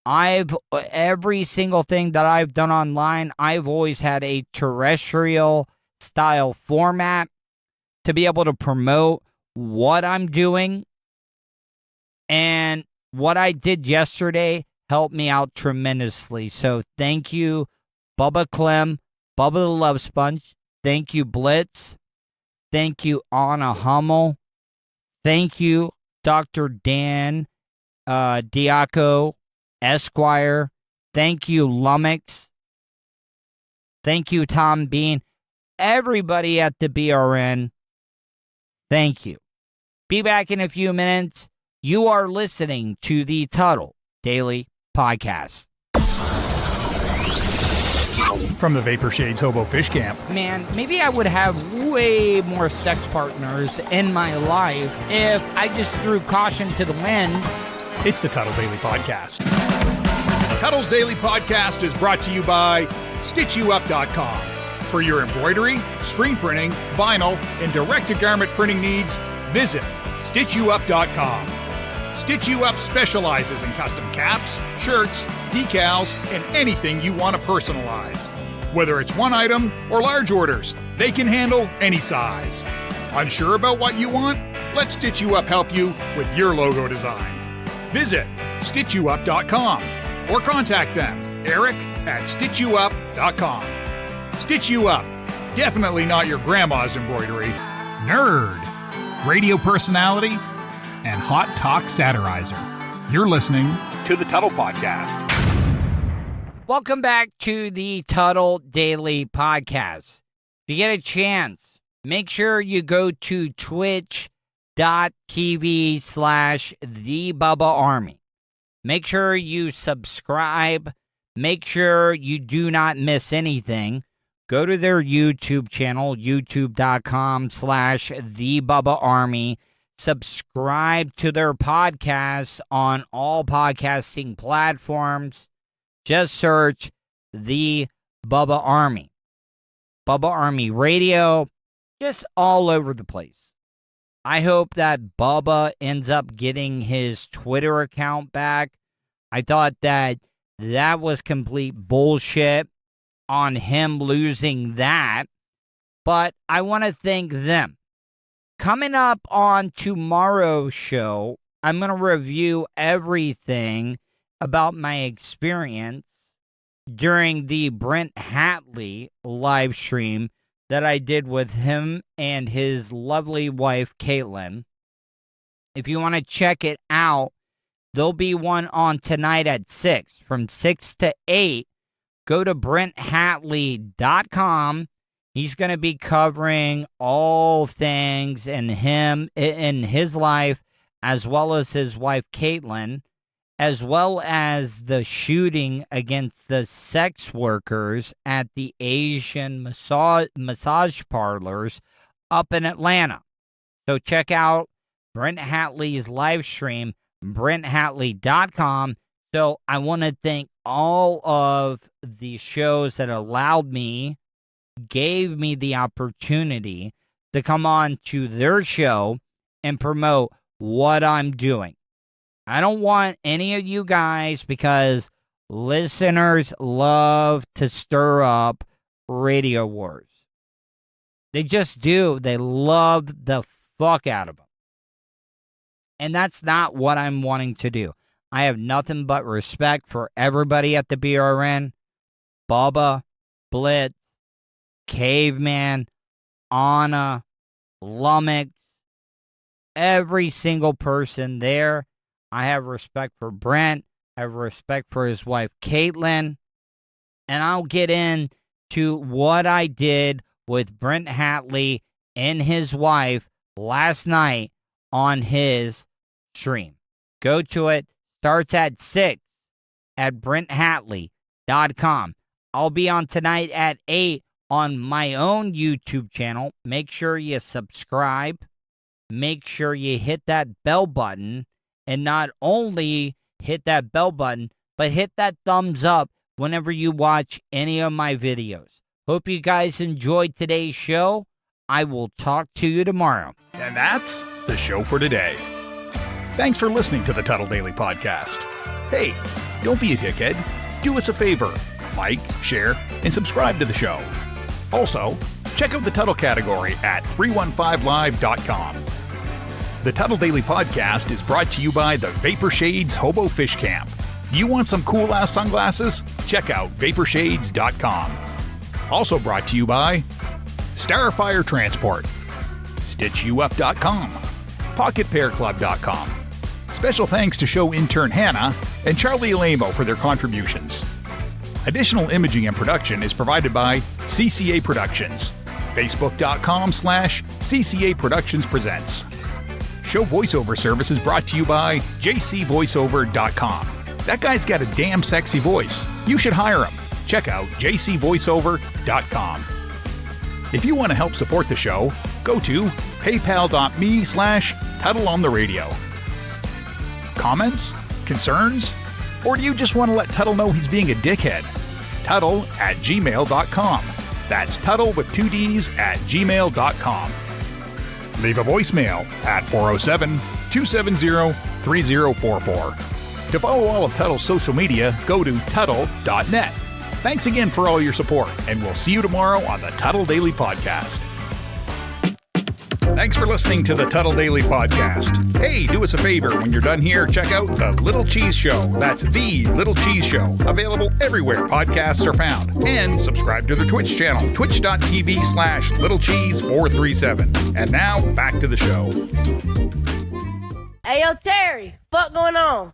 S5: Every single thing that I've done online, I've always had a terrestrial style format to be able to promote what I'm doing. And what I did yesterday helped me out tremendously. So thank you, Bubba Clem, Bubba the Love Sponge. Thank you, Blitz. Thank you, Anna Hummel. Thank you, Dr. Dan Diaco, Esquire. Thank you, Lummox. Thank you, Tom Bean. Everybody at the BRN, Thank you. Be back in a few minutes. You are listening to the Tuddle Daily Podcast.
S1: From the Vapor Shades Hobo Fish Camp.
S5: Man, maybe I would have way more sex partners in my life if I just threw caution to the wind.
S1: It's the Tuddle Daily Podcast. Tuddle's Daily Podcast is brought to you by StitchYouUp.com. For your embroidery, screen printing, vinyl, and direct-to-garment printing needs, visit StitchYouUp.com. Stitch You Up specializes in custom caps, shirts, decals, and anything you want to personalize. Whether it's one item or large orders, they can handle any size. Unsure about what you want? Let Stitch You Up help you with your logo design. Visit StitchYouUp.com or contact them, Eric at StitchYouUp.com. Stitch You Up. Definitely not your grandma's embroidery. Nerd. Radio personality and hot talk satirizer. You're listening to the Tuddle Podcast.
S5: Welcome back to the Tuddle Daily Podcast. If you get a chance, make sure you go to twitch.tv/TheBubbaArmy. Make sure you subscribe. Make sure you do not miss anything. Go to their YouTube channel, youtube.com/TheBubbaArmy. Subscribe to their podcasts on all podcasting platforms. Just search The Bubba Army. Bubba Army Radio, just all over the place. I hope that Bubba ends up getting his Twitter account back. I thought that was complete bullshit on him losing that, but I want to thank them. Coming up on tomorrow's show, I'm going to review everything about my experience during the Brent Hatley live stream that I did with him and his lovely wife, Caitlin. If you want to check it out, there'll be one on tonight at 6, from 6 to 8. Go to BrentHatley.com. He's going to be covering all things in his life, as well as his wife, Caitlin, as well as the shooting against the sex workers at the Asian massage parlors up in Atlanta. So check out Brent Hatley's live stream, BrentHatley.com. So I want to thank all of the shows that gave me the opportunity to come on to their show and promote what I'm doing. I don't want any of you guys, because listeners love to stir up radio wars. They just do. They love the fuck out of them. And that's not what I'm wanting to do. I have nothing but respect for everybody at the BRN. Bubba, Blitz, Caveman, Anna, Lummox, every single person there. I have respect for Brent. I have respect for his wife, Caitlin. And I'll get into what I did with Brent Hatley and his wife last night on his stream. Go to it. Starts at 6 at BrentHatley.com. I'll be on tonight at 8 on my own YouTube channel. Make sure you subscribe. Make sure you hit that bell button. And not only hit that bell button, but hit that thumbs up whenever you watch any of my videos. Hope you guys enjoyed today's show. I will talk to you tomorrow.
S1: And that's the show for today. Thanks for listening to the Tuddle Daily Podcast. Hey, don't be a dickhead. Do us a favor. Like, share, and subscribe to the show. Also, check out the Tuddle category at 315live.com. The Tuddle Daily Podcast is brought to you by the Vapor Shades Hobo Fish Camp. You want some cool-ass sunglasses? Check out vaporshades.com. Also brought to you by Starfire Transport, StitchYouUp.com, PocketPairClub.com. Special thanks to show intern Hannah and Charlie Alamo for their contributions. Additional imaging and production is provided by CCA Productions, Facebook.com/CCA Productions Presents. Show voiceover service is brought to you by jcvoiceover.com. That guy's got a damn sexy voice. You should hire him. Check out jcvoiceover.com. If you want to help support the show, go to paypal.me/TuddleOnTheRadio. Comments? Concerns? Or do you just want to let Tuddle know he's being a dickhead? Tuddle@gmail.com. That's Tuddle with 2 D's @gmail.com. Leave a voicemail at 407-270-3044. To follow all of Tuddle's social media, go to Tuddle.net. Thanks again for all your support, and we'll see you tomorrow on the Tuddle Daily Podcast. Thanks for listening to the Tuddle Daily Podcast. Hey, do us a favor. When you're done here, check out The Little Cheese Show. That's The Little Cheese Show. Available everywhere podcasts are found. And subscribe to their Twitch channel, twitch.tv/littlecheese437. And now, back to the show.
S3: Hey, yo, Terry, fuck going on?